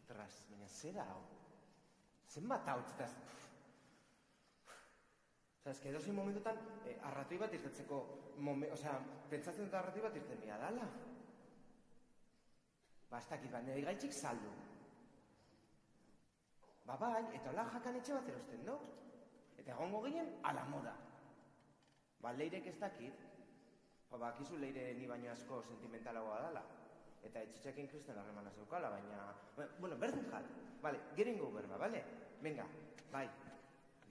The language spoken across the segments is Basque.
Ostras, baina zera hau. Zenbat hau, eta... Ez que edozein momentutan, arratoi bat irtetzeko, pentsatzen dut arratoi bat irten bia dala. Ba, ez dakit, nire gaitxik saldu. Ba, bai, eta hola jakan etxe bat erosten, no? Eta egongo ginen, ala moda. Ba, leirek ez dakit. Ba, akizu leire ni baino asko sentimentalagoa dala. Eta etxitxakin kristen harremana zeukala, baina... Bueno, berdin jat. Bale, gerengo berba, bale? Venga, bai,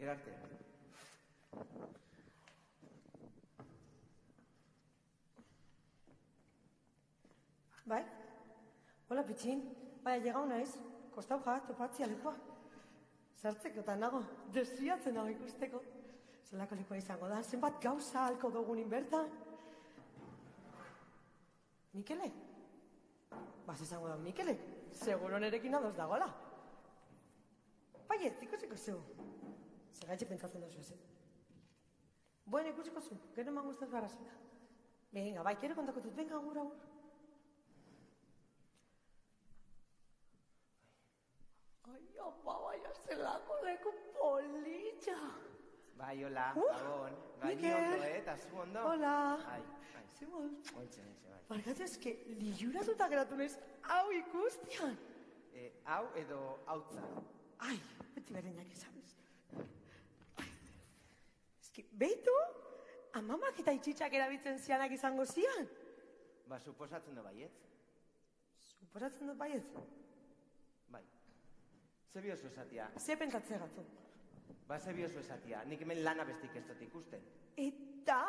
gerarte. Bai? Hola, pitxin. Bai, llegau naiz. Kostau topatzia lekoa. Sartzeko eta nago, desriatzen nago ikusteko. Zelako lekoa izango da, zenbat gauza halko dugunin bertan. Mikele? Baz izango da, Mikele? Seguro nerekin adoz dagoela. Baiet, ikusiko zu. Zergaitxe pentsatzen dozu ez. Bueno, ikusiko zu, gero eman guztaz barrazuna. Venga, bai, kero kontako dut, venga, agur. Ai, ama, baina zelako leku politxa. Bai, hola, gabon. Bai, ni ondo, eta zu ondo? Hola. Ai. Zimol. Ointxe, bai. Barkatu eske, liuratuta geratu naiz, hau ikustian. Hau edo hautza. Ai, beti berenak izanez. Eski, behitu, amamak eta itxitxak erabiltzen zianak izango zian. Ba, suposatzen du baiet. Suposatzen du baiet? Bai. Ze biozu esatia? Ze pentsatze gatu. Ba, ze biozu esatia, nik hemen lana bestik ez dut ikusten. Eta,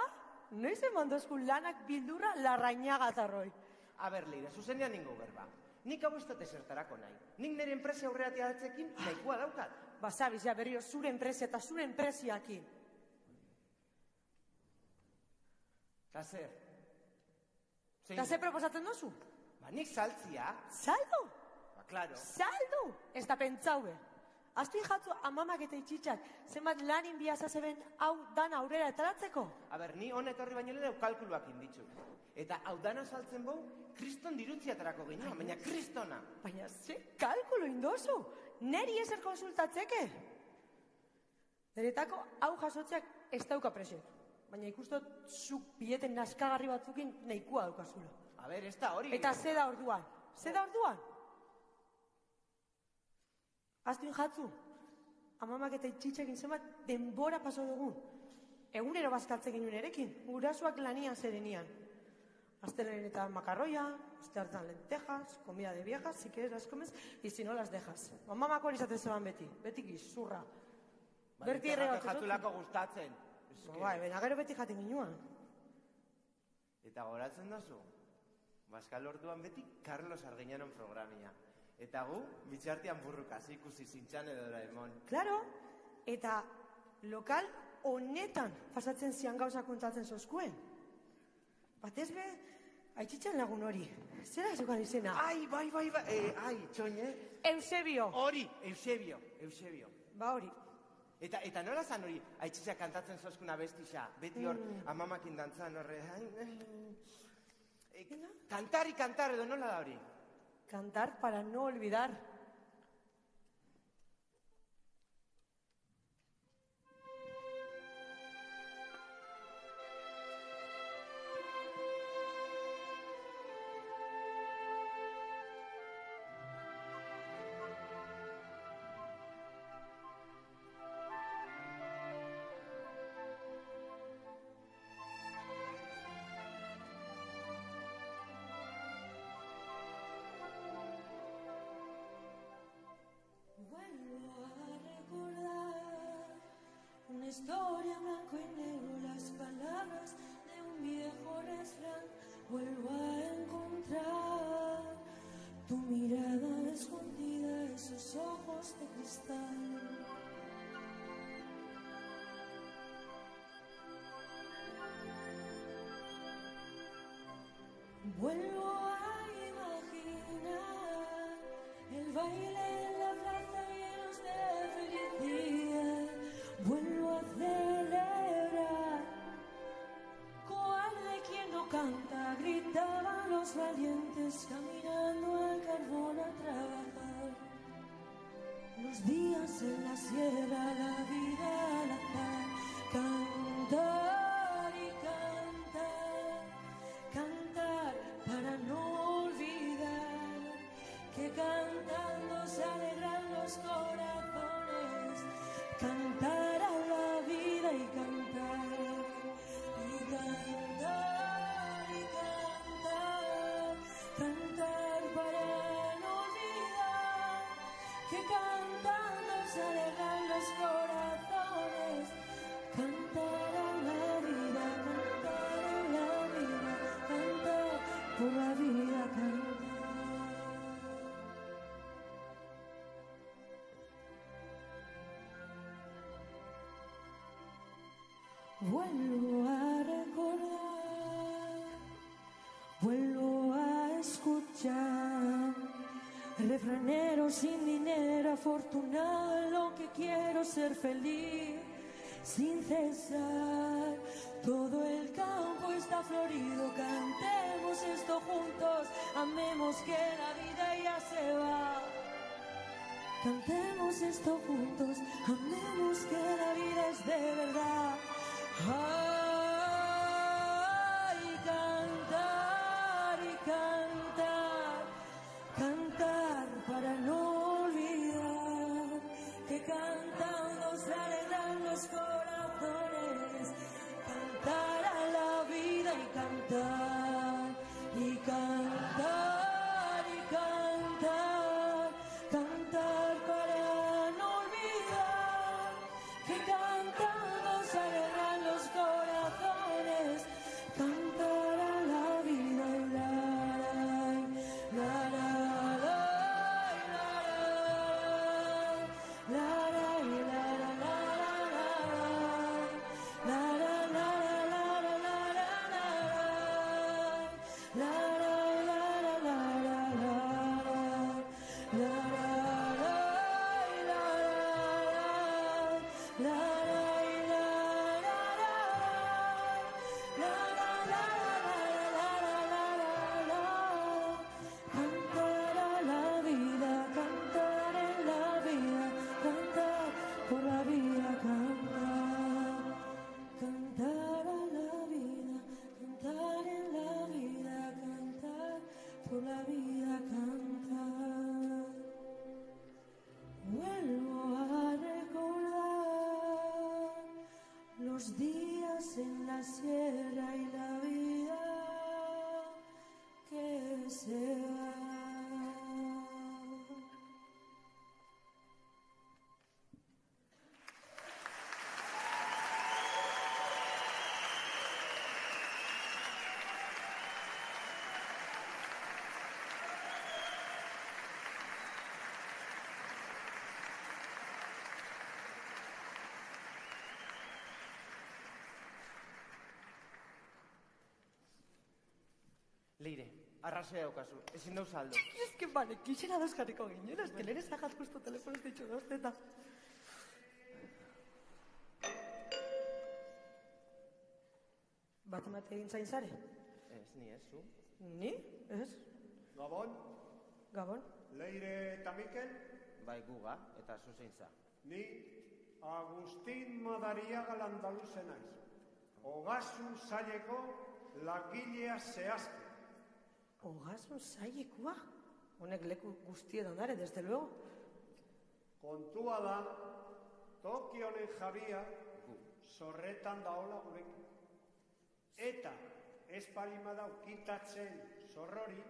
noiz eman dozku lanak bildurra Larrañagatarroi. A ber, Leire, zuzenean ningu berba. Nik hau ez dut esertarako nahi. Nik nire enpresia aurreratia datzekin nahikoa daukat. Ba, zabizia berrio zure enpresia eta zure enpresiakin. Eta zer? Eta zer proposatzen dozu? Ba, nik saltzia. Saldu? Ba, klaro. Saldu! Ez da pentsaue. Aztu jatzu amamak eta itxitxak, zenbat lanin biazazeben hau dana aurrera etaratzeko? A ber, ni honetorri baino leheu kalkuluak inditzu. Eta hau dana saltzen bau, kriston dirutziatarako ginen, baina kristona. Baina ze kalkulu indozu? Neri ezer konsultatzeke? Deretako hau jasotzeak ez dauka presio. Baina ikustot zuk bileten naskagarri batzukin nahikoa daukazula. A ber, ez da hori. Eta ze da orduan? Ze da orduan? Aztuin jatzu, amamak eta itxitxekin zenbat denbora paso dugun. Egunero bazkaltze ginen erekin, gurasuak lanian zerenian. Astelenen eta makarroia, este hartan lentejas, comida de viejas, si quieres las comes, y si no las dejas. Amamak hori izaten zeban beti gizurra. Berti erregatu jatulako gustatzen. Bai, baina gero beti jaten ginuan. Eta goratzen dozu? Baskal orduan beti Carlos Arguiñanon programia. Eta gu, bitxartian burrukaz ikusi zintxan edo Doraemon. Claro, eta lokal honetan pasatzen zian gauza kontatzen zozkuen. Batez be, aitzitxan lagun hori. Zera zukan izena? Ai, bai, txoin, Eusebio. Hori, Eusebio. Ba hori. Eta nola zan hori, aitzitxak kantatzen zozkuna bestixa, beti hor, amamakin dantzan horre, kantar edo nola da hori? Cantar para no olvidar. Historia en blanco y negro, las palabras de un viejo refrán. Vuelvo a encontrar tu mirada escondida, esos ojos de cristal. Vuelvo a imaginar el baile en la plaza llenos de felicidad. Vuelvo a celebrar, cobarde quien no canta, gritaban los valientes caminando al carbón a trabajar. días en la sierra, la vida al azar, cantar y cantar, cantar para no olvidar que cantando se alegran los corazones, cantar a la vida y cantar y cantar y cantar, cantar para no olvidar que cantando se alegran los corazones, cantar a la vida, cantar a la vida, cantar por la vida, cantar. Vuelvo a recordar, vuelvo a escuchar, refranero sin dinero, afortunado en lo que quiero, ser feliz sin cesar. Todo el campo está florido, cantemos esto juntos, amemos que la vida ya se va. Cantemos esto juntos, amemos que la vida es de verdad. Ay, cantar y cantar, cantar para no olvidar que cantando se alegran los corazones, cantar a la vida y cantar y cantar y cantar, cantar para no olvidar que cantando se alegran los corazones, cantar a la vida y la la la la la la cantar a la vida, cantar en la vida, cantar por la vida, cantar, cantar a la vida, cantar en la vida, cantar por la vida, cantar. Vuelvo a recordar los días en la sierra y la vida que se va. Leire, arrazoia daukazu, ezin dau saldo. Ez que bale, kixera dauz jarriko ginen, ez que lehen ezagaz justo telefonoz ditxu dauzteta. Bat emate egin zain zare? Ez, ni ez, zu? Ni? Ez? Gabon, Gabon? Leire eta Mikel, Bai, guga, eta zu zein za. ni Agustin Madariaga Landaluze naiz. Ogasun saileko langilea zehazki. Ogasun zailekua? Honek leku guztietan dare, desde luego. Kontua da, toki honen jabia zorretan daola gurekin. Eta ez palimada ukintatzen zorrori,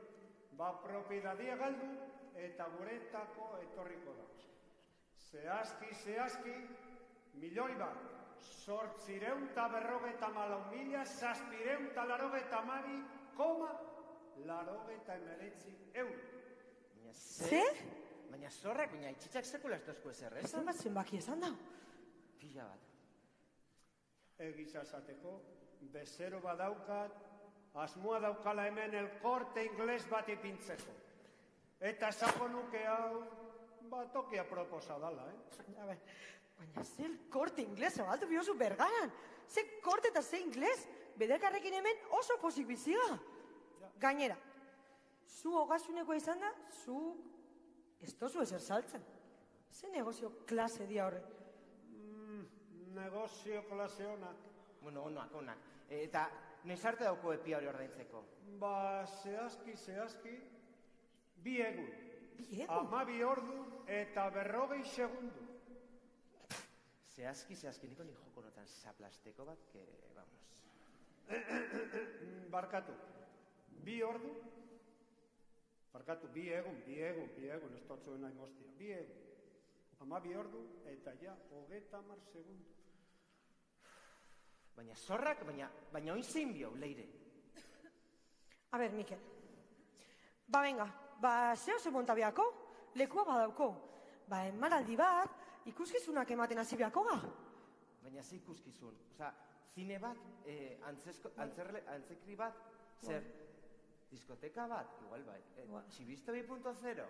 ba propiedadia galdu eta guretako etorriko da. Zehazki, 1.894.782,89 euro. Baina Zer? Baina zorrak, baina itxitzak sekula ez dozko ezer, ez? Esan bat zenbaki esan dau. Pila bat. Egiza esateko, bezero badaukat, asmoa daukala hemen El Corte Inglés bat ipintzeko. Eta esako nuke hau, tokia proposa dala, Baina zer korte inglesa baltu biozu bergaran. Zer korte eta zer ingles, bederkarrekin hemen oso pozik biziga. Gainera, zu hogasuneko izan da, zu ez tozu ezer saltzen. Ze negozio klase dia horrek? Negozio klase honak. Bueno, onak. Eta noiz arte dauko epia hori ordaintzeko? Zehazki, 2 egun. 2 egun? 12 ordu eta 40 segundu. Zehazki, niko ni joko notan zaplasteko bat, que, vamos. Barkatu, 2 ordu? Barkatu, 2 egun, ez totzuen nahi mostia. 2 egun, 12 ordu eta ja 30 segundu. Baina zorrak, baina oin zein biau, leire. A ber, Mikel. Venga, zehose montabiako, lekua badauko. Emanaldi bat, ikuskizunak ematen hasi biako ga. Baina ze ikuskizun, zine bat, antzekri bat, zer, diskoteka bat, igual bai, Txibisto 2.0.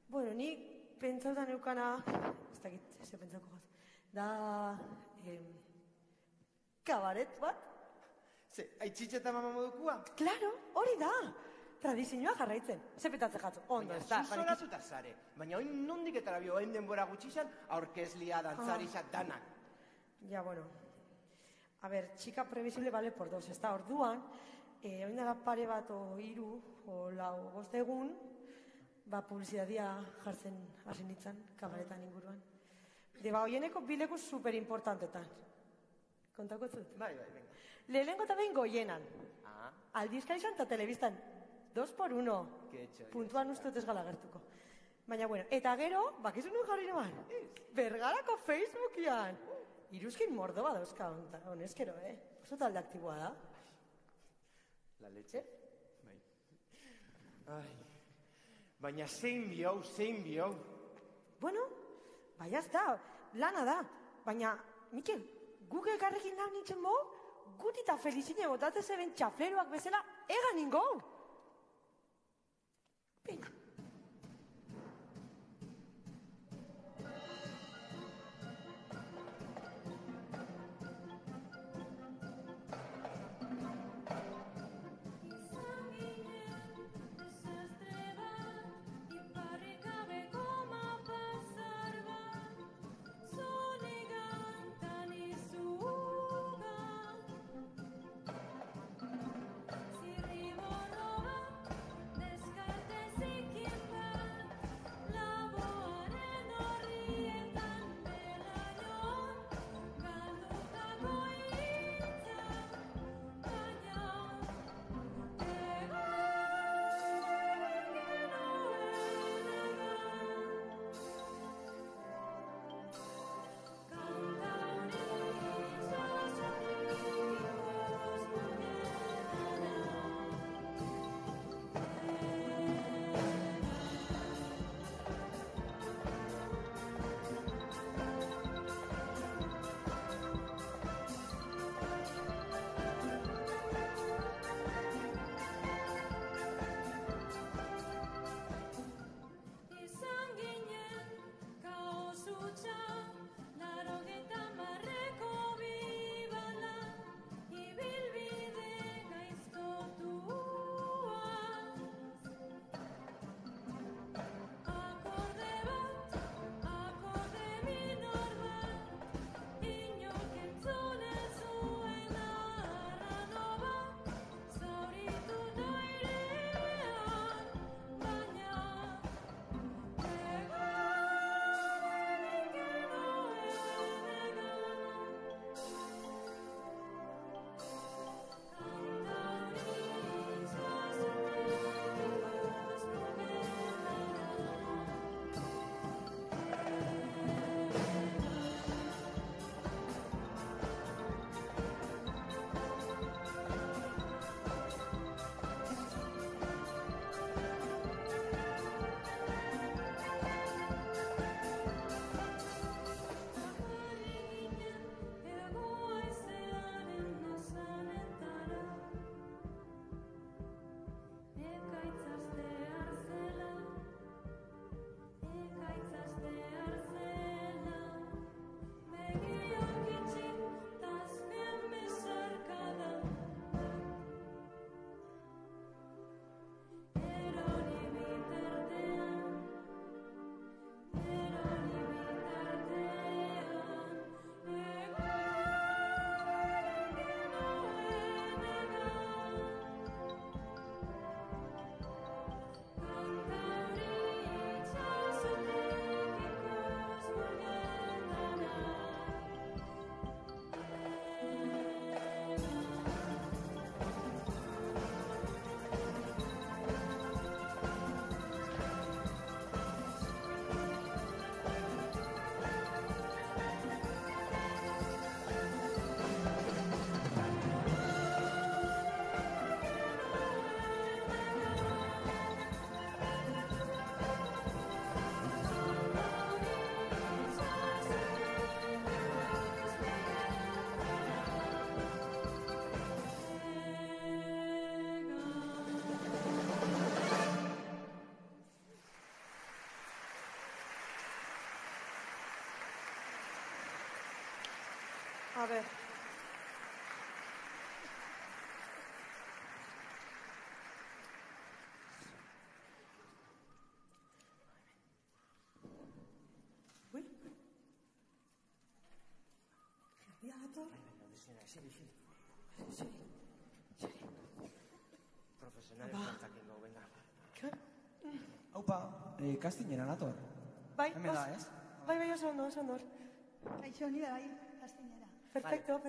Bueno, ni pentsautan eukana, ez dakit, ze pentsauko gaz, da, kabaret bat? Ze, aitzitxe eta mama modukua? Claro, hori da, tradizioa jarraitzen, ze petatze jatzu, ondo ez da. Baina zuzoratuta zare, baina oin nondik eta labio, hain denbora gutxixan, aurkezlia, dantzarixak, danak. Ja, bueno, a ber, txika previsible bale por dos, ez da, orduan, oin dara pare bat o 3 o 4 5 egun, publizidadia jartzen hasi nintzen, kabaretan inguruan. Hoieneko bileku superimportantetan. Kontako zut? Bai, venga. Lehenengo eta behin goienan. Aldizkarizan eta telebistan. 2x1. Puntuan ustut ez gala gertuko. Baina, bueno, eta gero, bakizu nun jarri noan? Bergarako Facebookian. Iruzkin mordo badauzka honezkero, Oso talde aktiboa da. La leche? Bai. Ai. Baina zein biau. Bueno, bai azta, lana da. Baina, Mikel, guk elkarrekin lan nintzen mo, gutita felizine botatzen zeben txafleroak bezala egan ningo. Venga. Si riborro A ver. Uy. Ya dator. Eseri. Seri. Profesionales kontakin gau, venga. Haupa, kastinera nator. Bai, Hemen da, ez? Bai, oso ondo. Kaixo, nire bai, kastinera. Perfecto.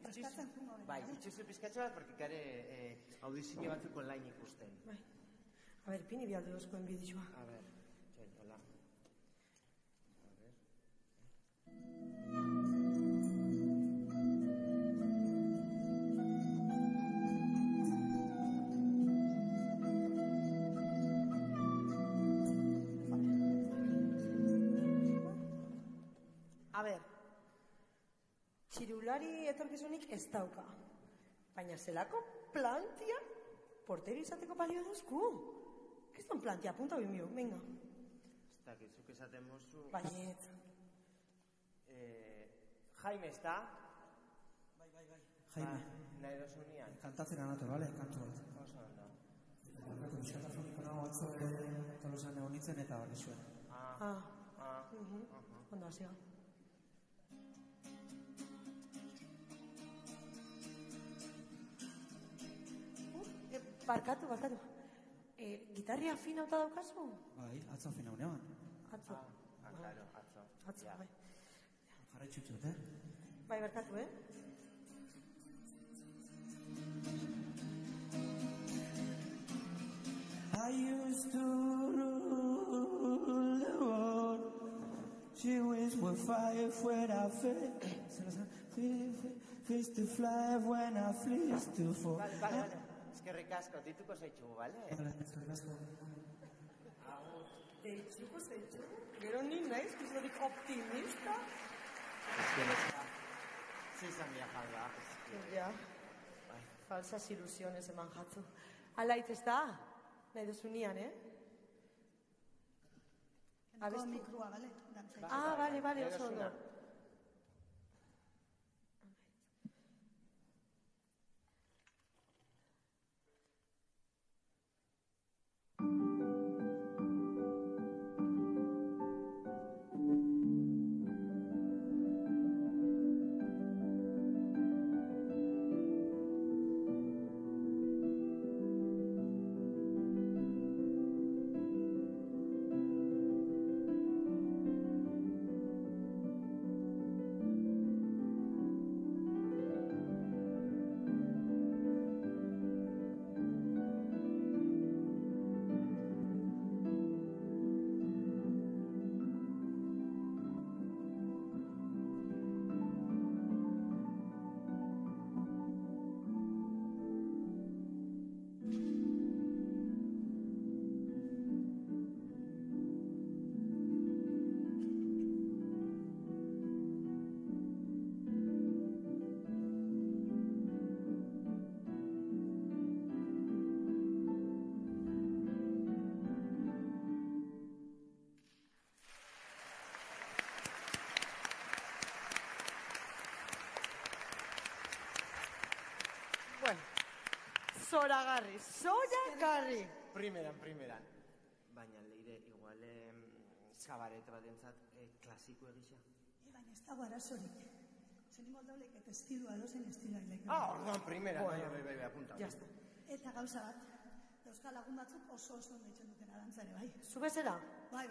Eskatzen jungo. Bai, itxuzu pizkatxo bat, porque kare audizio batzuk online ikusten. Bai. A ver, pini bialde dozkoen bidizua. A ver, hola. A ver, txirulari etorkizunik ez dauka. Baina zelako plantia portero izateko balio duzku. Ez don plantia, punta bimio, venga. Ez dakizuk esaten mozu. Baiet. Jaime, ez da? Bai. Jaime. Nahi dozunian. Kantatzera nator, bale? Kantu bat. Oso ondo. Bakatu, biskatafoniko nago atzo tolosan egon nintzen eta hori zuen. Ondo hasia. Barkatu. Gitarria afina auta daukazu? Bai, atzo fina unean. Atzo. Claro, atzo. Atzo, bai. Jarraitzu txut, Bai, barkatu, I used to rule the world. She wished with fire fuera face to fly when I flees to fall. Vale. Eskerrik asko, dituko zaitxugu, bale? Vale, eskerrik asko. Deitzuko zaitxu? Gero ni naiz, kizorik optimista? Zizan viajalda. Ja, falsas ilusiones eman jatzu. Alait ez da? Nahi duzunian, Eneko mikrua, bale? Bale, oso ondo. Bueno, zoragarri. Primeran. Baina, leire, igual, kabaret bat entzat, klasiko egisa. Baina ez dago arazorik. Zen moldaulek eta estilua edozen estilailek. Orduan, primeran. Bai, apunta. Jazta. Eta gauza bat, euskal lagun batzuk oso ondo deitzen duten arantzare, bai. Zu bezala? Bai.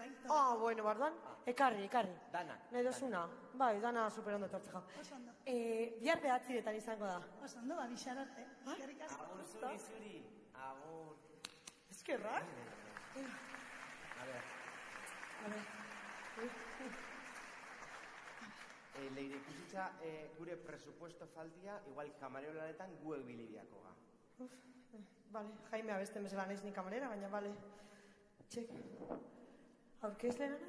Bueno, bardan, ekarri. Danak. Nahi dozuna? Bai, dana superondo etortze jau. Oso ondo. Bihar behatziretan izango da. Oso ondo, bixararte. Gerrik asko. Agur zuri. Agur. Eskerrak? A ver. Leire, ikusitza, gure presupuesto faltia, igual kamarero lanetan gu ebilibiako ga. Vale, Jaime abesten bezala naiz ni kamarera, baina bale. Txek. Aurkezlenanak?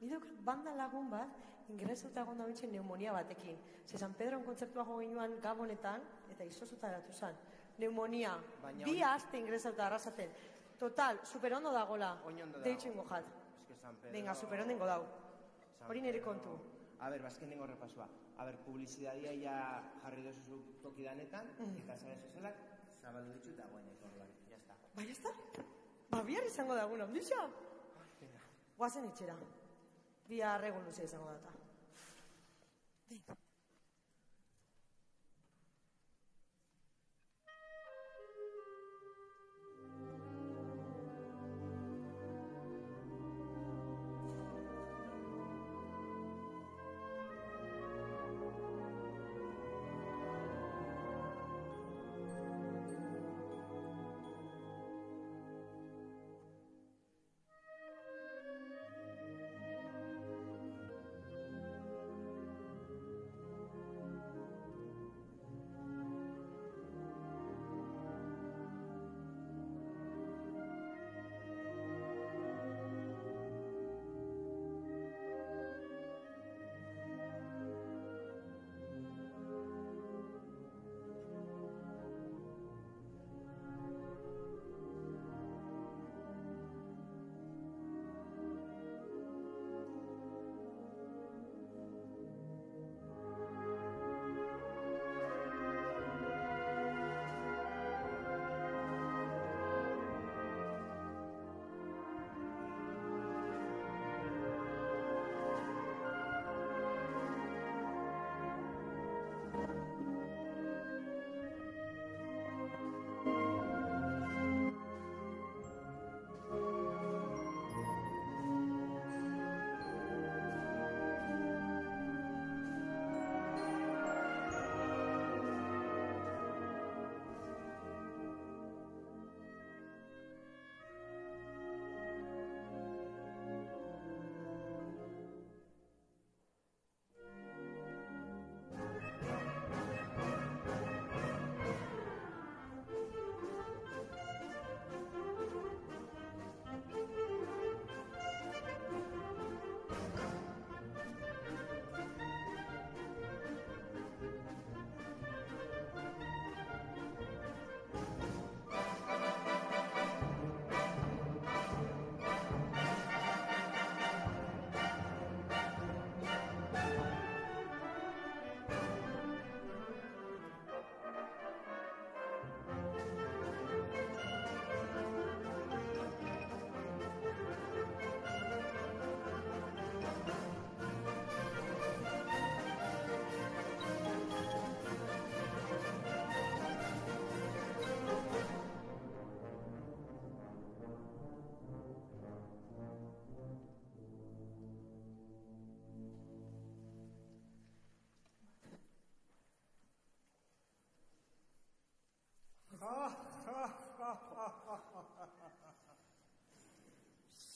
Nideukat banda lagun bat, ingresuta egon da bintzen neumonia batekin. Ze San Pedron kontzertua jo ginuan Gabonetan, eta izozuta eratu zen. Neumonia. Bi aste ingresauta arrasaten. Total, superondo dagola. Oin ondo dago. Deitxo ingo jat. San Pedro... Venga, superondo ingo dau. Hori nire kontu. bazkenengo repasua. Publizidadia ja jarri dozu tokidanetan, eta zara sozialak zabaldu ditut dagoenek orduan. Jazta. Ba, jazta? Ba, bihar izango da egun, ondixa? Guazen itxera. Bihar egun luzea izango data. Venga.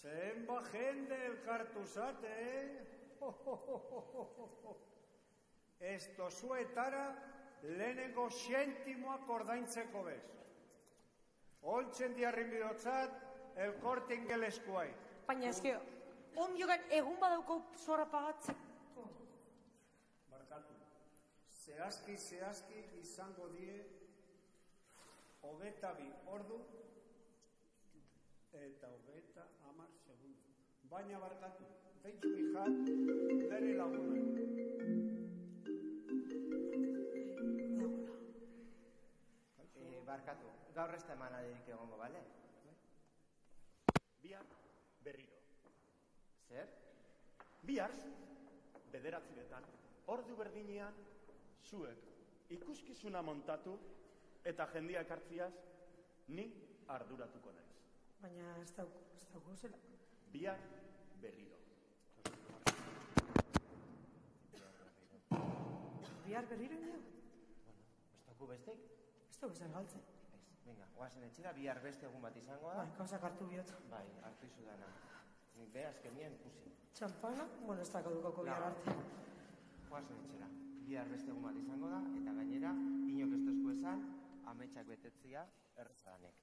Zenba jende elkartu zate, Ez tozuetara lehenengo xentimoak ordaintzeko bez. Holtzen diarrin bidotzat, el Corte Ingeleskuai. Baina eske, ondiogan egun badauko zora pagatzeko. Barkatu, zehazki izango die 22 ordu eta 30 segundu. Baina barkatu, deitzu ijat, dere laguna. Barkatu, gaur ez da eman aderik egongo, bale? Bihar berriro. Zer? Bihar, 9:00, ordu berdinean, zuek ikuskizuna montatu eta jendia ekartziaz, ni arduratuko naiz. Baina ez dauko zela. Bihar berriro. Bihar berriro indio? Ez dauku bestek? Ez dauko zer galtzen. Venga, guazen etxera, bihar beste egun bat izango da. Bai, gauzak hartu bihot. Bai, hartu izu dana. Nik be, azkenien pusi. Txampana? Bueno, ez dako dukoko bihar arte. Guazen etxera, bihar beste egun bat izango da, eta gainera, inok ez tozku esan, ametsak betetzia errezadanek.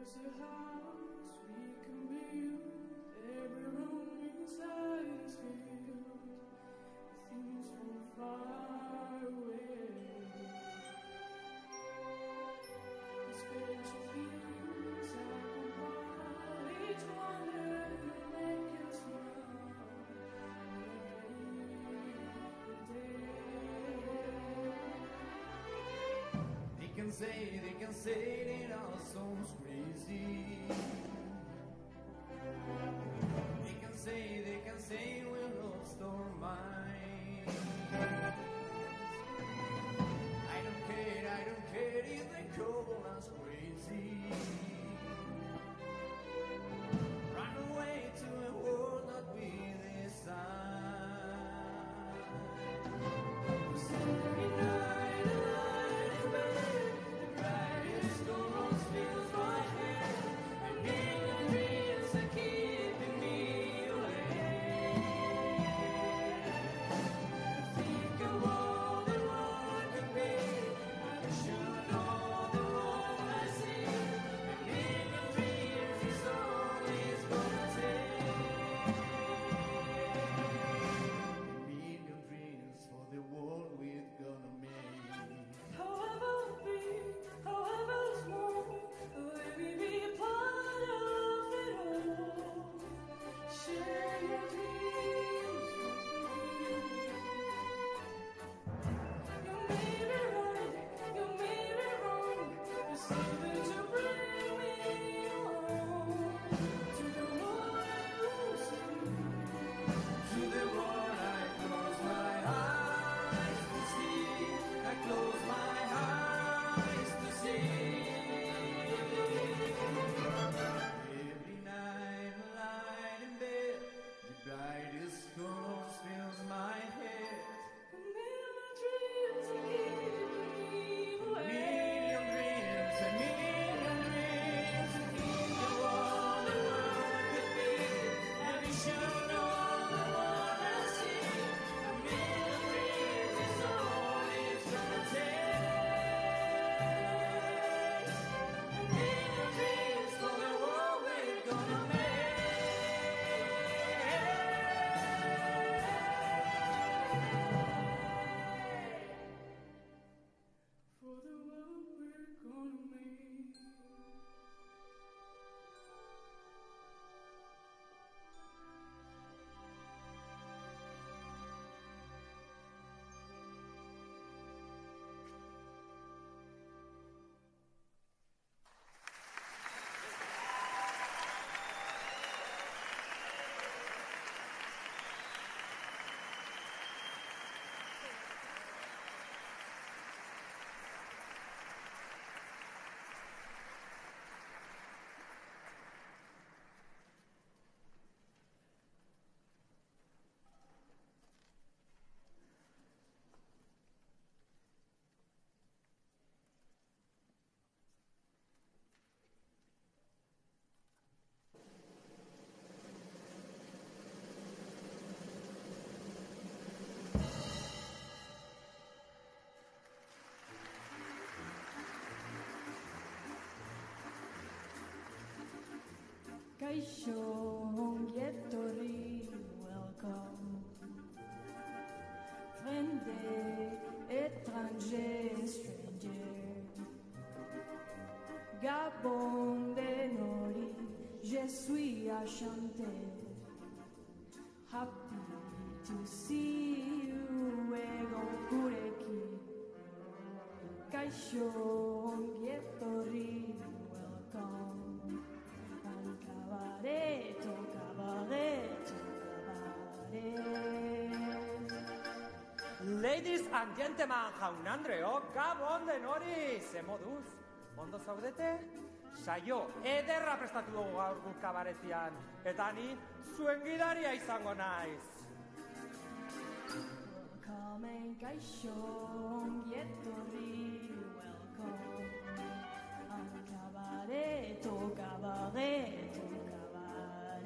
There's a house we can build. Every room inside is filled with things from far away. The special things I compile, each wonder you make us smile every day. They can say that our soul's crazy. They can say we're lost our minds. I don't care if they call us crazy. Run away to a world that we decide. Every night I lie in bed, the brightest stars fills my head, and million dreams are keeping me awake. Think of all the world can be, I should know the world I see, and million dreams is all it's gonna take. Million dreams for the world we're gonna make. However big, however small, let me be a part of it all. Share your dreams with me. You may be right, you may be wrong, but something to bring me along to the one who sees. To the world I close my eyes to see. I close my eyes to see. Every night I lie in bed, the brightest colors fills my head. A million dreams are keeping me awake. Million dreams and million dreams. Think of all the world could be, and we should know the one I see. A million dreams is all it's gonna take. A million dreams for the world we're gonna make. For the world we're gonna make. Kaixo, ongi etorri, welcome. Friende, étranger, stranger. Gabon de Nori, je suis enchanté. Happy to see you, egon kureki. Kaixo, ongi etorri, welcome. Al cabaret, cabaret, cabaret. Ladies and gentlemen, jaun Andreok, gabon denori, ze moduz? Ondo zaudete? Saio, ederra prestatu dugu gaur guk kabaretian, eta ni zuen gidaria izango naiz. Welcome, kaixo, ongi etorri, welcome. Al cabaret, cabaret, cabaret.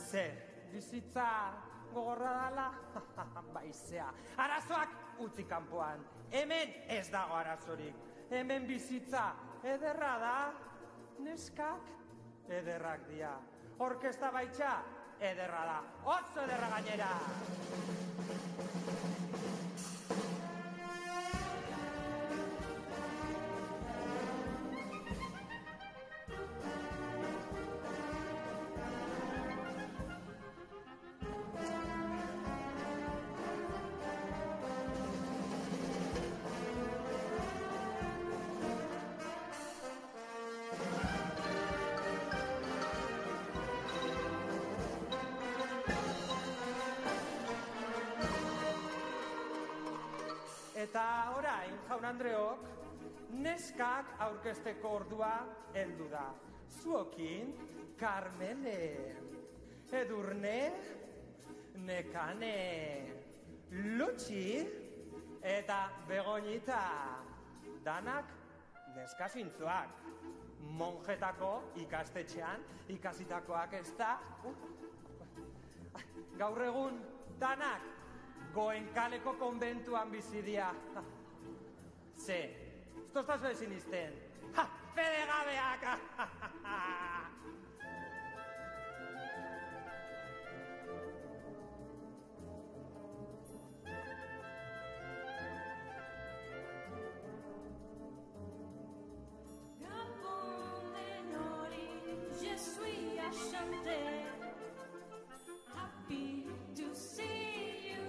Zer, bizitza gogorra dala? Baizea, arazoak utzi kanpoan, hemen ez dago arazorik. hemen bizitza ederra da, neskak ederrak dia. Orkesta baitxa ederra da, oso ederra gainera. Eta orain, jaun Andreok, neskak aurkezteko ordua heldu da. Zuokin, Carmele, Edurne, Nekane, Lutxi eta Begoñita. Danak neskazintzoak. Monjetako ikastetxean ikasitakoak ez da. Gaur egun, danak Goenkaleko konbentuan bizidia. Ze, esto estás bezinisten. Ha, fedegabeak! Gabon denori, je suis à chanter. Happy to see you.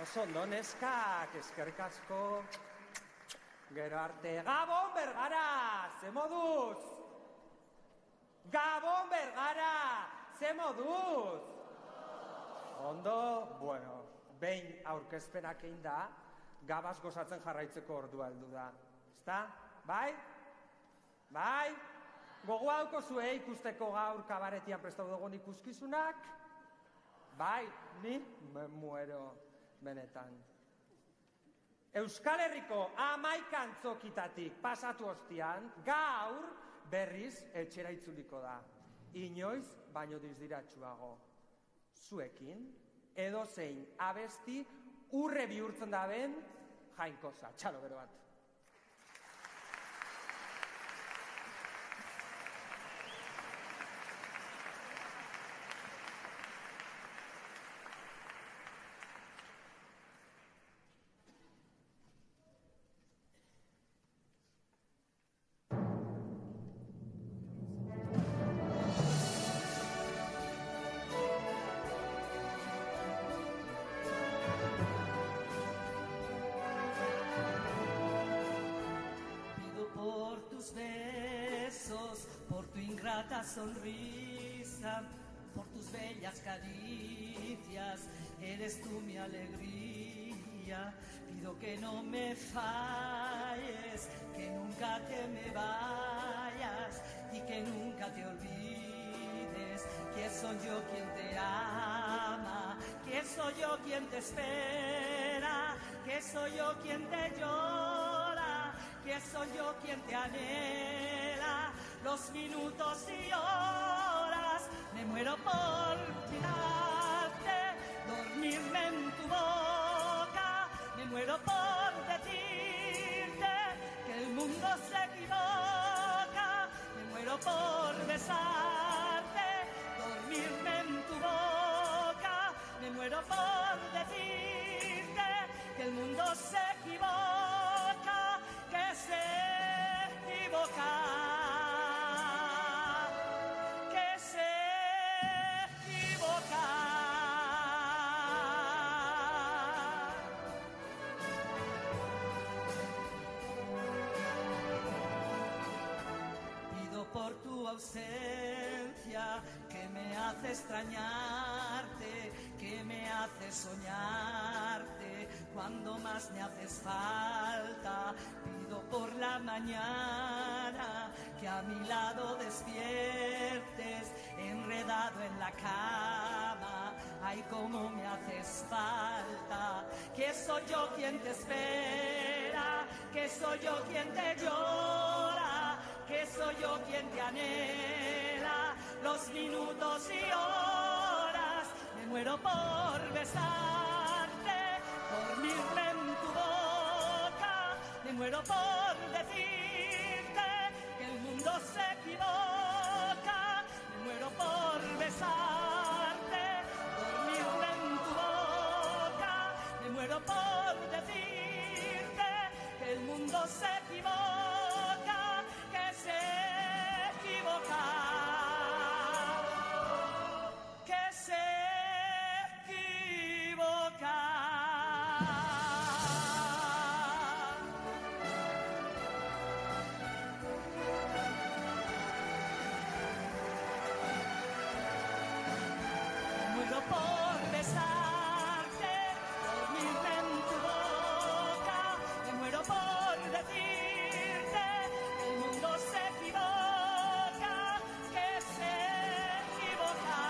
Oso ondo, neskak, eskerrik asko. Gero arte, Gabon Bergara, ze moduz? Gabon Bergara, ze moduz? Ondo, bueno, behin aurkezpenak egin da, gabaz gozatzen jarraitzeko ordua heldu da. Ezta? Bai? Bai? Gogoa dauko zue ikusteko gaur kabaretian prestatu dugun ikuskizunak? Bai, ni me muero. Benetan. Euskal Herriko 11 antzokitatik pasatu ostian, gaur berriz etxera itzuliko da. Inoiz baino distiratsuago. Zuekin, edozein abesti urre bihurtzen daben jainkosa, txalo bero bat. Sonrisa, por tus bellas caricias, eres tú mi alegría. Pido que no me falles, que nunca te me vayas y que nunca te olvides que soy yo quien te ama, que soy yo quien te espera, que soy yo quien te llora, que soy yo quien te anhela. Los minutos y horas me muero por mirarte, dormirme en tu boca, me muero por decirte que el mundo se equivoca, me muero por besarte, dormirme en tu boca, me ausencia que me hace extrañarte, que me hace soñarte cuando más me haces falta. Pido por la mañana que a mi lado despiertes, enredado en la cama. Ay, cómo me haces falta, que soy yo quien te espera, que soy yo quien te llora, que soy yo quien te anhela los minutos y horas. Me muero por besarte, dormirme en tu boca. Me muero por decirte que el mundo se equivoca. Me muero por besarte, dormirme en tu boca. Me muero por decirte que el mundo se equivoca, que se equivoca, que se equivoca. Muero por besarte, dormirme en tu boca. Me muero por decirte que el mundo se equivoca, que se equivoca,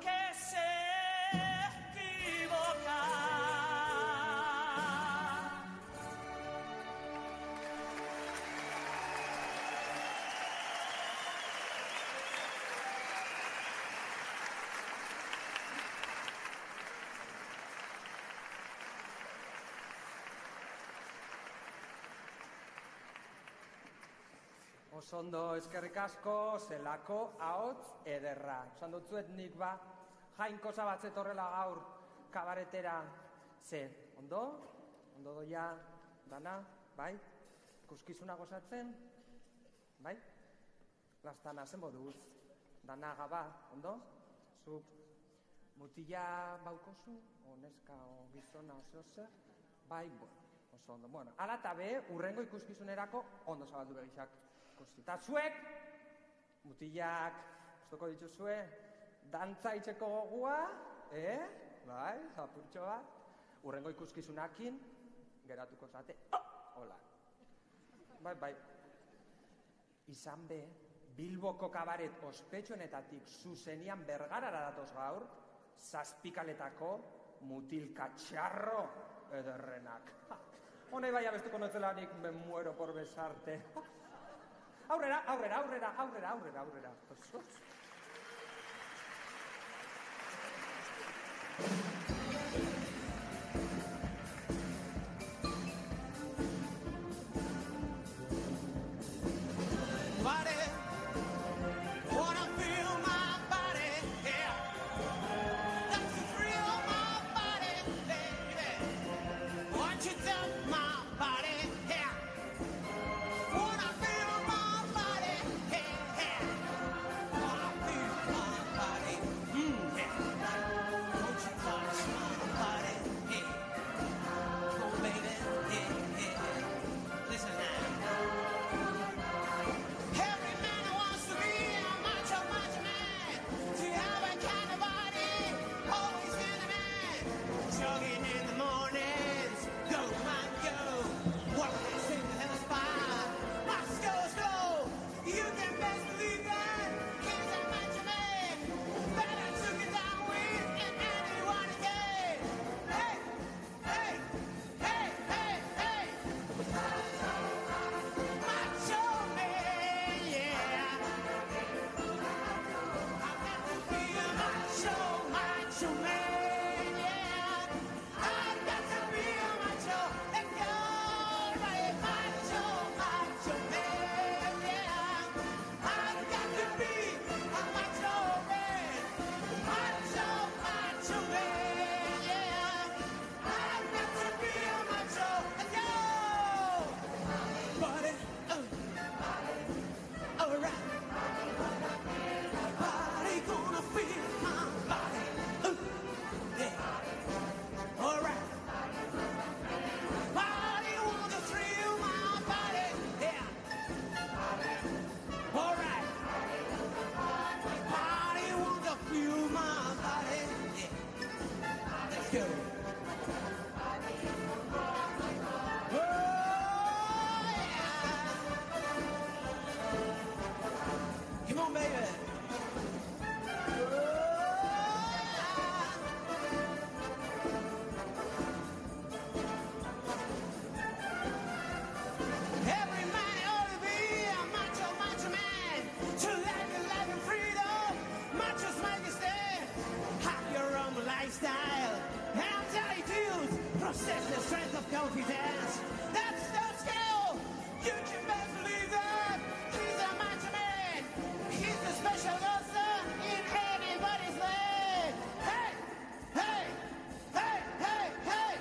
que se equivoca. Oso ondo, eskerrik asko, zelako ahots ederra. Esan dutzuet nik ba, jainkosa bat zetorrela gaur kabaretera. Ze, ondo? Ondo doia, dana, bai? Ikuskizuna gozatzen? Bai? Lastana, zen moduz? Dana gaba, ondo? Zuk mutila baukozu? O neska, o gizona, o zer? Bai, bueno, oso ondo. Bueno, ala eta be, urrengo ikuskizunerako ondo zabaldu begizak. Eta zuek, mutilak, ustoko dituzue, dantza itxeko gogua, bai, apurtxo bat, urrengo ikuskizunakin, geratuko zate, hola. Bai, izan be, Bilboko kabaret ospetsuenetatik zuzenian Bergarara datoz gaur, zazpikaletako mutilka txarro ederrenak. Honei bai abestuko notzelanik, me muero por besarte. Aurrera, aurrera, aurrera, aurrera, aurrera, aurrera. Wanna feel my body, hey, hey. go. Come on, baby. Every man ought to be a macho, macho man. To live your life in freedom. Machos make a stand. Have your own lifestyle. And I'll tell you, dude, possess the strength of confidence. That's the skill. You can best believe that. He's a macho man. He's a special monster in anybody's land. Hey, hey, hey, hey, hey.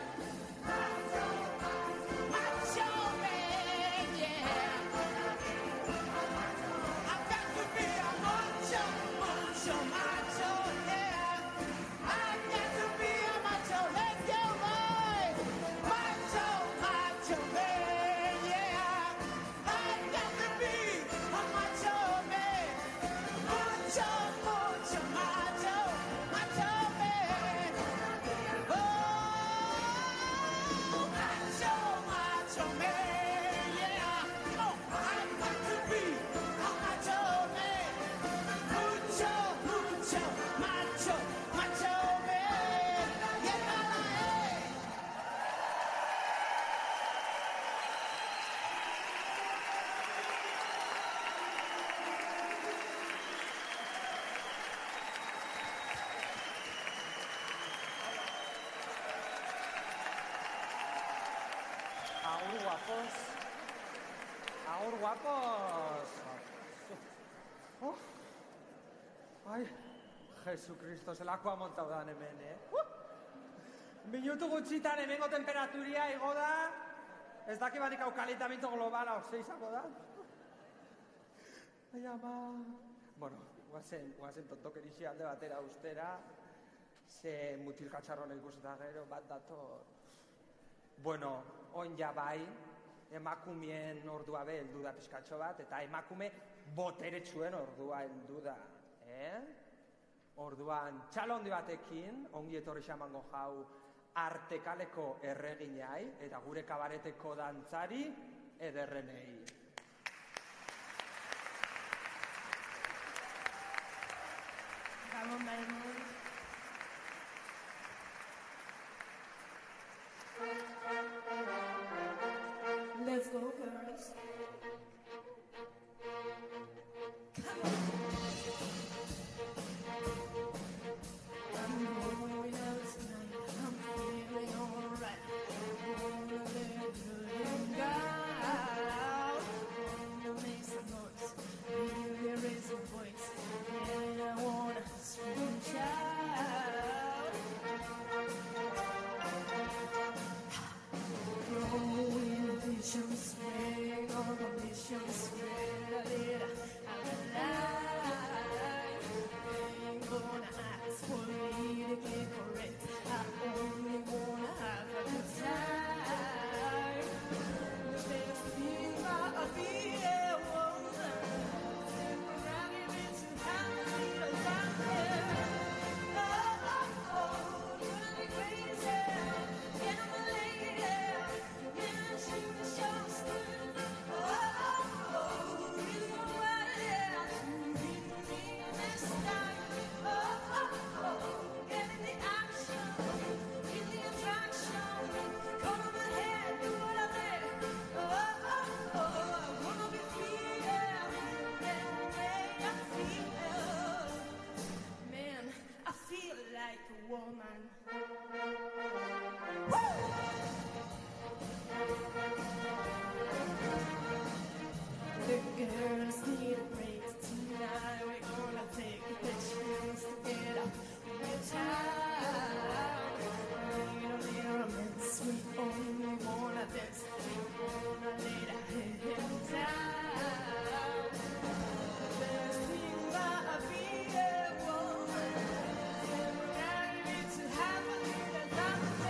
Macho man, yeah. I've got to be a macho, macho, macho, yeah. I've got to be a macho. Let's go, boys. Macho, macho man, yeah. I've got to be a macho man. Macho, macho, macho, macho man. Oh, macho, macho man, yeah. Oh, I've got to be a macho man. Mucho, mucho, macho, macho man. Yeah, hey. Agur guapos. Agur guapos. Oh. Ai, Jesucristo, zelakoa montau dan hemen, Minutu gutxitan hemengo temperaturia igo da. Ez daki batik hau kalentamiento globala ose izango da. Ai, ama. Bueno, guazen tontokerixi alde batera ustera. Ze mutilkatxarrona ikusita gero bat dator. Bueno, oin ja bai, emakumeen ordua be heldu da pizkatxo bat, eta emakume boteretsuen ordua heldu da, Orduan, txalo handi batekin, ongi etorri xamango jau Artekaleko erreginai, eta gure kabareteko dantzari ederrenei. Gabon, Baimon. Let's go, girls. Come on. I'm going out tonight. I'm feeling alright. I'm gonna let the wind out. I'm gonna make some noise. Really raise the voice. And I wanna scream and shout. Growing visions, swing on the visions, spread a little out of life. Ain't gonna ask for me to get correct. I only wanna have a good time. The best thing about being a woman is running into happiness out there. Oh, oh, oh, gonna be crazy. Get on my lady. Gonna shoot the shots. Oh, oh, oh, you know what it is. Beat me this time. Oh, oh, oh, get in the action. Feel the attraction. Come on my head, do what I did. Oh, oh, oh, I wanna be free, yeah. That way I feel. Man, I feel like a woman. The girls need a break tonight. We're gonna take the chance to get up with time. We don't need romance. We only wanna dance. We wanna lay our head down. The best thing about being a woman is that we're not need to have a little time.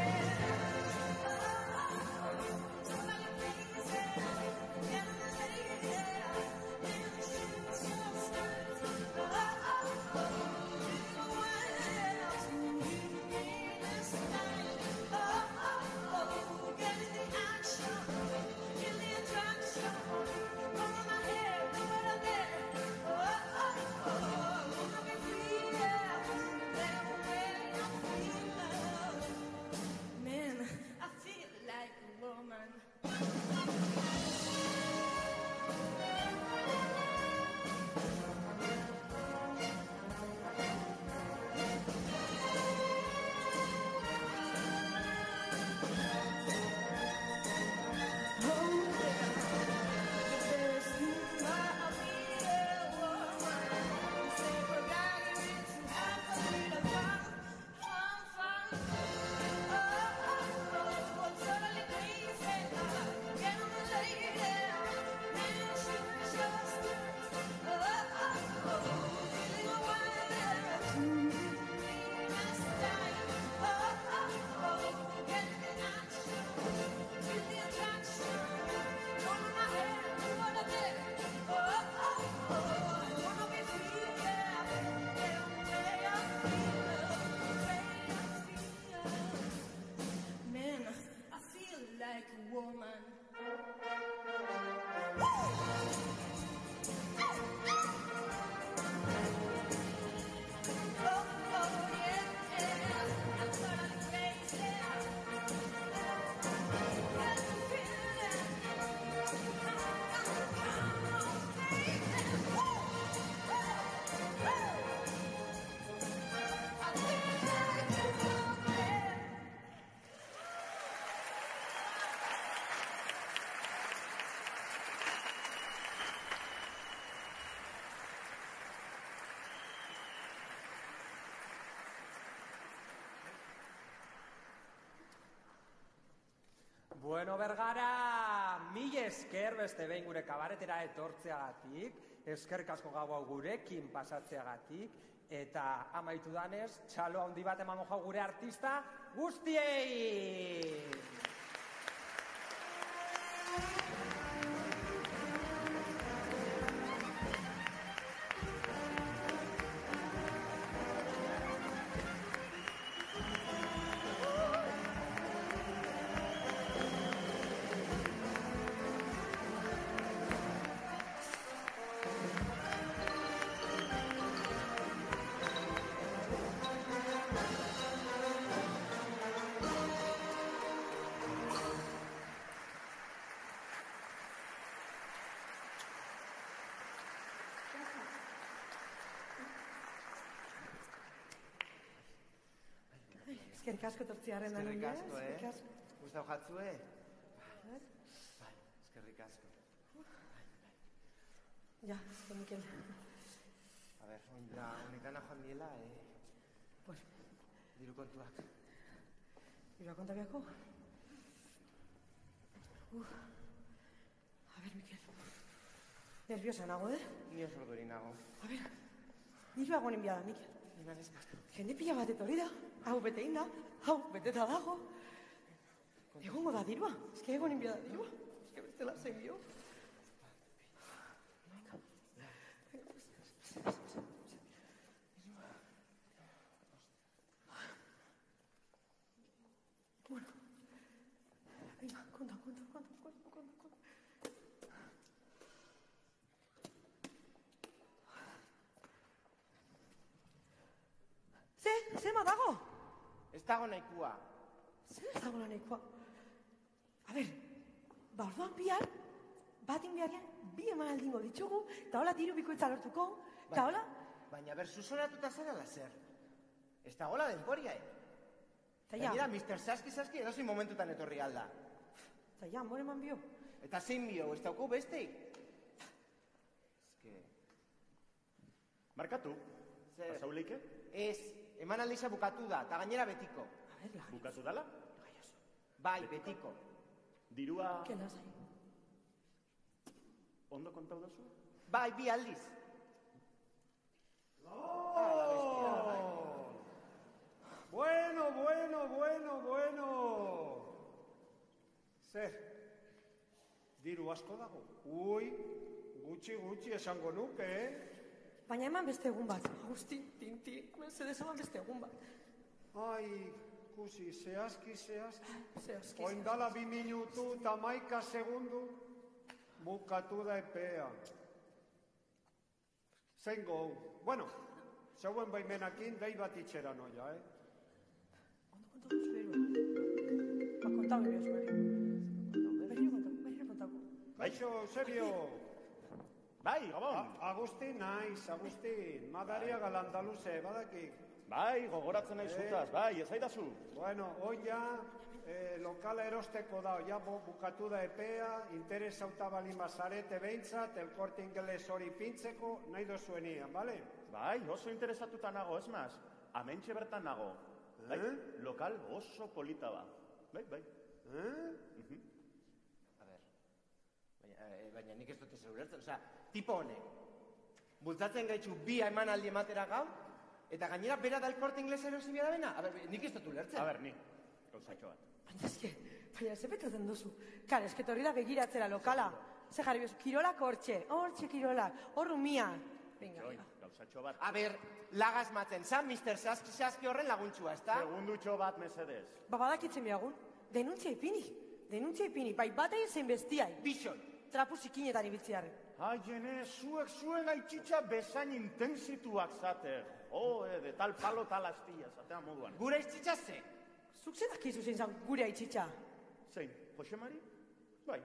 Bueno, Bergara, mil esker beste behin gure kabaretera etortzeagatik, eskerrik asko gau hau gurekin pasatzeagatik, eta amaitu danez, txalo handi bat emango jau gure artista guztiei! Eskerrik asko tortziarren da Eskerrik asko, Gustau jatzue? Bai, eskerrik asko. Ja, eske Mikel. A ver, honikana joan diela, Pues, diru kontuak. Dirua konta biako? A ver, Mikel. Nerviosa nago, Ni oso orduri nago. A ver, dirua gonen biada, Mikel. Nina neska. Jende pila bat etorri da, hau bete inda, hau beteta dago. Egongo da dirua, eske egonen biada dirua. Eske bestela zein bio. Bueno, venga, konta. Zema dago? Ez dago nahikoa. Zer ez dago nahikoa? A ber, orduan bihar, batin biharrean, bi emanaldingo ditugu, eta hola diru bikoitza lortuko, eta hola... Baina, ber, zuzonatuta zer ala zer. Ez dagoela denporia, Gainera, Mr. Saski edozein momentutan etorri alda. Eta ja, more eman bio. Eta zein bio, ez dauko bestei? Markatu, Zer? pasauleike? Ez, emanaldisa bukatu da, eta gainera betiko. Bukatu dala? Bai, betiko. Dirua... Ke lasai. Ondo kontau dozu? Bai, bi aldiz. Bueno. Zer, diru asko dago. Ui, gutxi esango nuke, Baina eman beste egun bat. Agustin, tinti, mesedez eman beste egun bat. Ai, ikusi, zehazki. Zehazki. Oindala 2 minutu eta 11 segundu bukatu da epea. Zein gau. Bueno, zeuen baimenakin dei bat itxera noia, Kontatu zubero. Kontau bebe zubero. Berriro kontako. Kaixo, Eusebio. Bai, gabon. Agustin naiz, Madaria Galandaluze, badakik. Bai, gogoratzen nahi zutaz, bai, ez aidazu. Bueno, hoi ja, lokala erosteko da, ja bukatu da epea, interesauta bali mazarete behintzat, El Corte Ingeles hori pintzeko, nahi dozuenian, bale? Bai, oso interesatuta nago, ez maz. Hementxe bertan nago. Bai, lokal oso polita ba. Bai. Baina nik ez dut ez ulertzen, tipo honek, bultzatzen gaitxu bi emanaldi ematera gau, eta gainera bera da El Corte Inglesa erosi bera bena? Nik ez dut ulertzen. Ni, gauzatxo bat. Baina, ze betatzen duzu. Kar, eske torri da begiratzera lokala. Ze jarri bezu, kirolak hortxe kirolak, horru mia. Venga, gauzatxo bat. Lagaz matzen, zan Mr. Saski horren laguntxua, ez da? Segundutxo bat, mesedez. Badakitzen biagun, denuntzia ipini, bai batei zein bestiai. Bixon. Trapu zikinetan ibiltziarren. Ai, jene, zuen aitzitza bezain intensituak zater. De tal palo, tal astilla, zatea moduan. Gure aitzitza ze? Zuk zedakizu zein zan gure aitzitza? Zein, Jose Mari? Bai.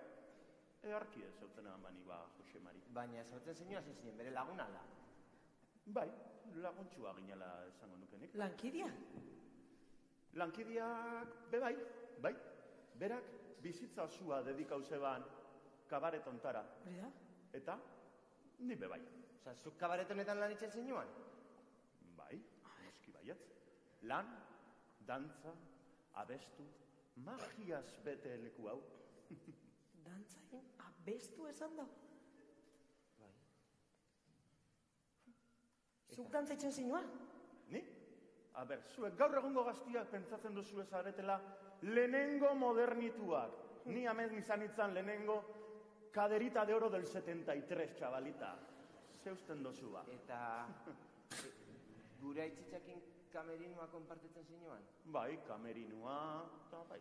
Earki ez zautzen eman bani ba, Jose Mari. Baina zautzen zenioa zinen, bere lagunala. Bai, laguntxua ginela esango nukenik. Lankidia? Lankidiak, bai. Berak bizitza osua dedikau zeban kabaretontara. Hori da? Eta, ni bai. Zuk kabaretonetan lan itzen zenioan? Bai, noski baietz. Lan, dantza, abestu, magiaz bete leku hau. Dantzain abestu esan da. Bai. Zuk dantzaitzen zinua? Ni? Aber, zuek gaur egungo gaztiak pentsatzen duzu ezaretela lehenengo modernituak. Ni hemen izan itzan lehenengo caderita de oro del 73, chavalita. Zeusten dozu ba. Eta gure aitzitzakin kamerinua konpartitzen zinuan? Bai, kamerinua, eta bai.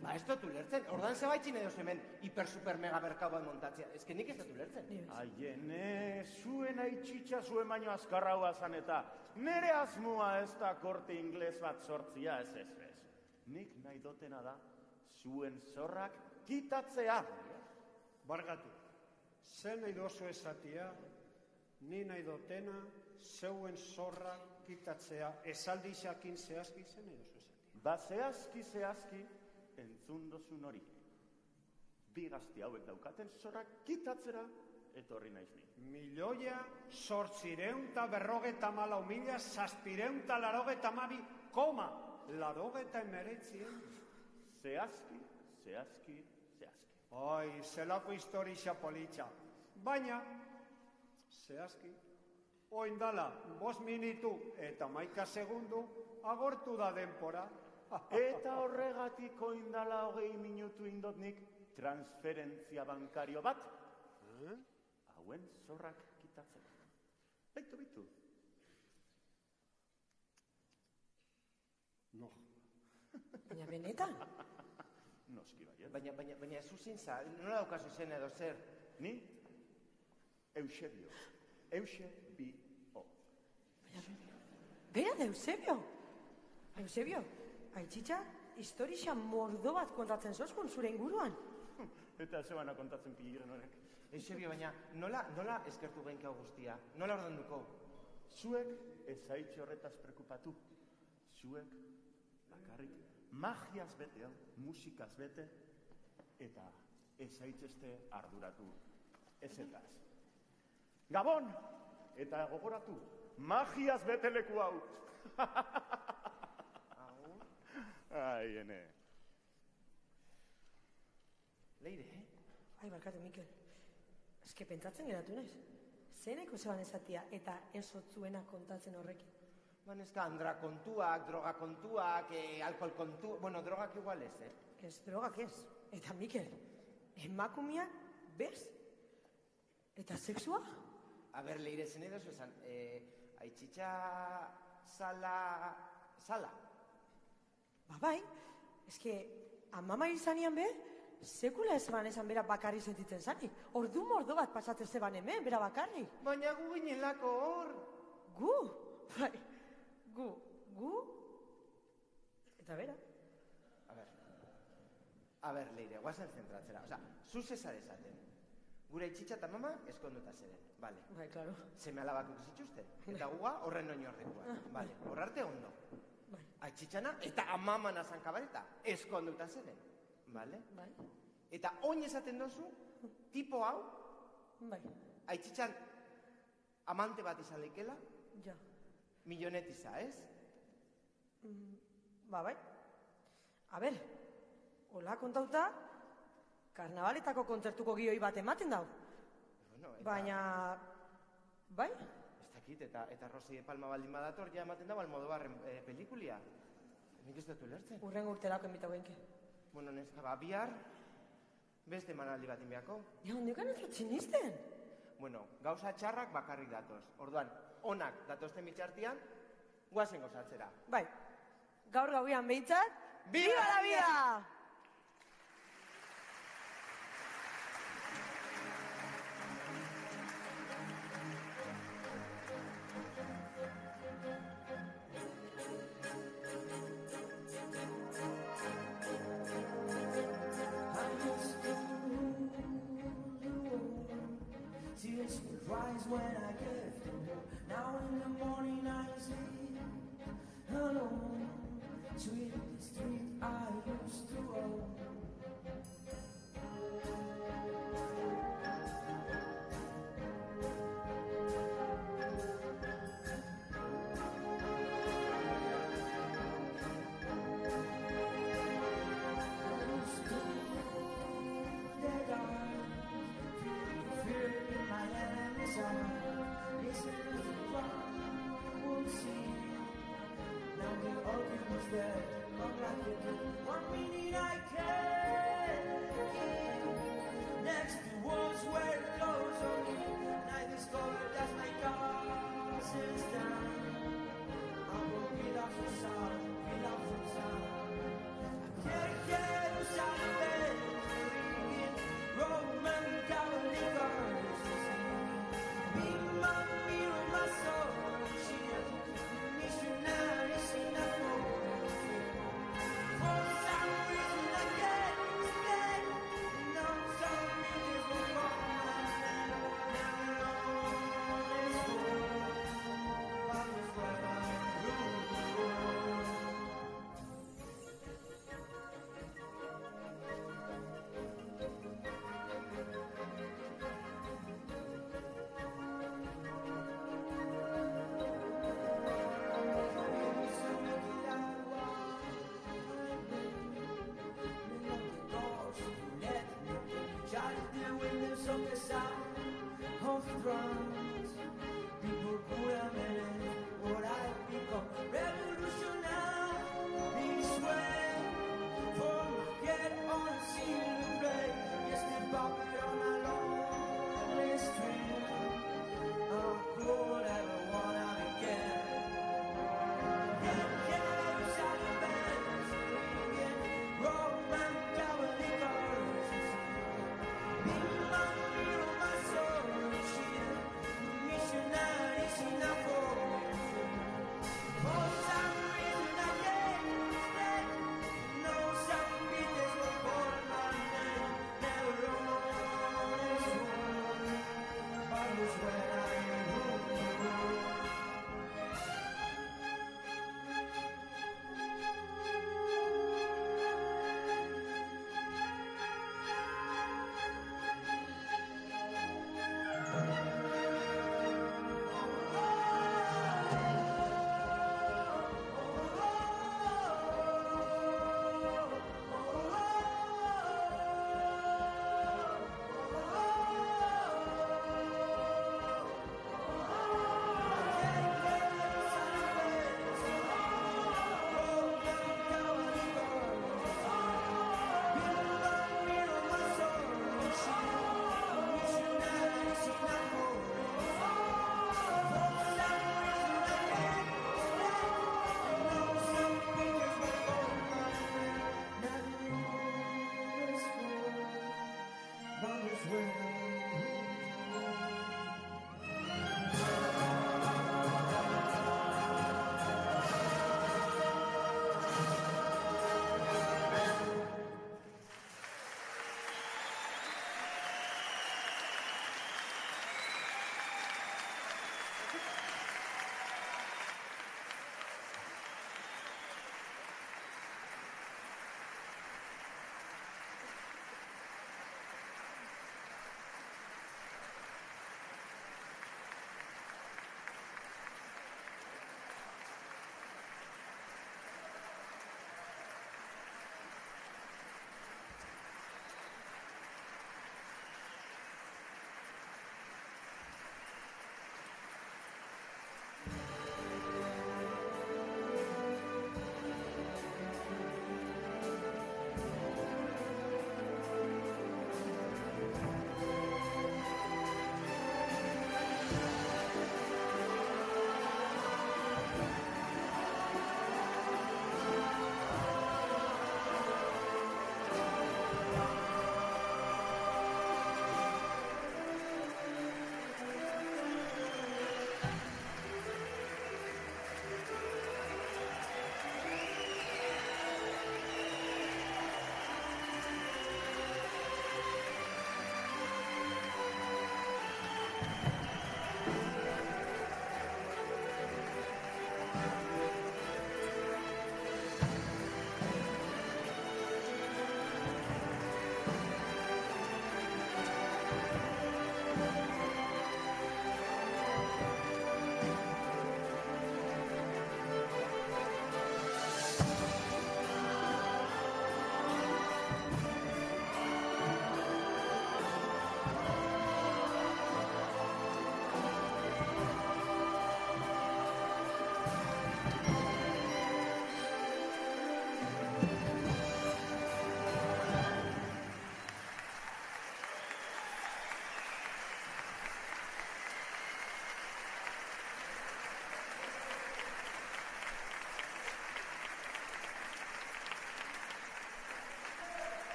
Ba, ez dut ulertzen. Ordan zebaitxin edo hemen hiper-super mega berkau bat montatzea. Ez que nik ez dut ulertzen. Aiene, zuen aitzitza zuen baino azkarraua zan eta nere asmoa ez da korte ingles bat sortzia, ez. Nik nahi dotena da zuen zorrak kitatzea. Bargatu, ze nahi dozu esatia, ni nahi dotena zeuen zorrak kitatzea, esaldixakin zehazki ze nahi dozu esatia. Ba zehazki entzun dozun hori. Bi gazti hauek daukaten zorrak kitatzera etorri naiz ni. 1.894.782,89. Zehazki. Ai, zelako historia politxa. Baina, zehazki, oindala 5 minutu eta 11 segundu agortu da denpora. Eta horregatik oindala 20 minutu indot nik transferentzia bankario bat. Hauen zorrak kitatzen. Beitu. No. Baina benetan? Noski baiet. Baina zuzin za, nola daukazu zen edo zer? Ni? Eusebio. Bera da Eusebio? Eusebio, aitzitza, historia mordo bat kontatzen zozkun zure inguruan. Eta zebana kontatzen piliren horrek. Eusebio, baina nola eskertu genkau guztia? Nola ordenduko? Zuek ez haitxe horretaz prekupatu. Zuek bakarrik magiaz bete, musikaz bete, eta ez haitzeste arduratu ezetaz. Gabon! Eta gogoratu, magiaz bete leku hau. Ai, ene. Leire, Ai, barkatu, Mikel. Ez que pentsatzen geratu naiz. Zeneko zeban esatia eta esotzuena kontatzen horrekin. Banezka, andra kontuak, droga kontuak, alkohol kontuak... Bueno, drogak igual ez, Ez, drogak ez. Eta, Mikel, emakumeak bez? Eta sexua? A ber, Leire, zen edo esan, aitzitza sala. Ba, bai. Ez que, amama izanean be, sekula ez ban esan bera bakarri sentitzen zanik. Ordu mordo bat pasatzen zeban hemen, bera bakarri. Baina gu ginelako hor. Gu? Bai, gu. Eta bera. A ber, Leire, guazen zentratzera. Osa, zuz ezare esaten. Gure itxitxa eta mama eskonduta zeren, bale. Bai, klaro. Seme alabak zituzten. Eta guga horren noin ordekua. Bale, horrarte ondo. Bai. Aitzitxana eta amamana zankabareta eskonduta zeren. Bale? Bai. Eta oin esaten dozu, tipo hau, Bai. aitzitxan amante bat izan leikela, Ja. milionetiza, ez? Ba, bai. A ber, hola kontauta, karnabaletako kontzertuko gioi bat ematen dau. Bueno, Baina, bai? Ez dakit, eta Rosi de Palma baldin badator, ja ematen dago Almodobarren pelikulia. Nik ez dut ulertzen. Urren urterako enbita guenke. Bueno, neska, ba, bihar, beste emanaldi bat inbiako. Ja, hondekan ez dut sinisten. Bueno, gauza txarrak bakarrik datoz. Orduan, onak datozten bitxartian, guazen gozatzera. Bai, gaur gauian behintzat, Viva la vida! Tears would rise when I left home. Now in the morning I sleep alone. Sweet street I used to roam.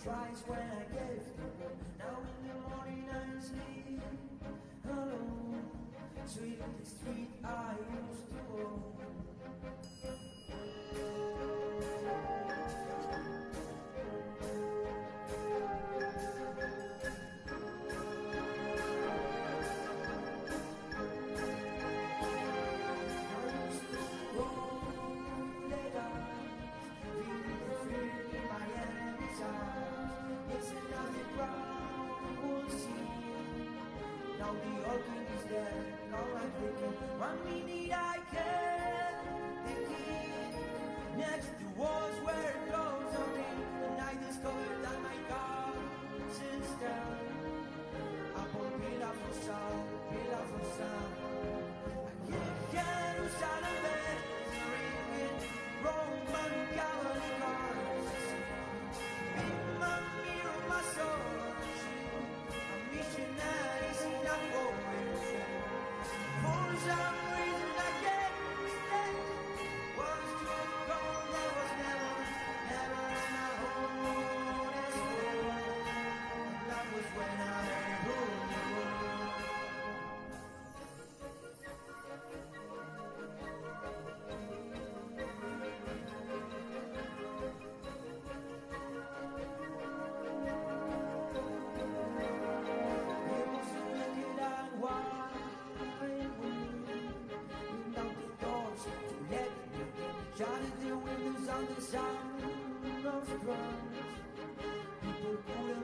twice when I gave the word. Now in the morning I sleep alone. Sweet the street I used to own. One minute I can the key next to walls where it goes on me, and I discovered that my conscience down upon pillar for sound. I can't Jerusalem bells ringing, Roman Catholic arms, in my mirror, my soul, a missionary in a forest. For some reason I get that was too cold, there was never an honest word. And that was when I ruled the world. It was a wicked and wild shouted the windows on the sound of drums. People couldn't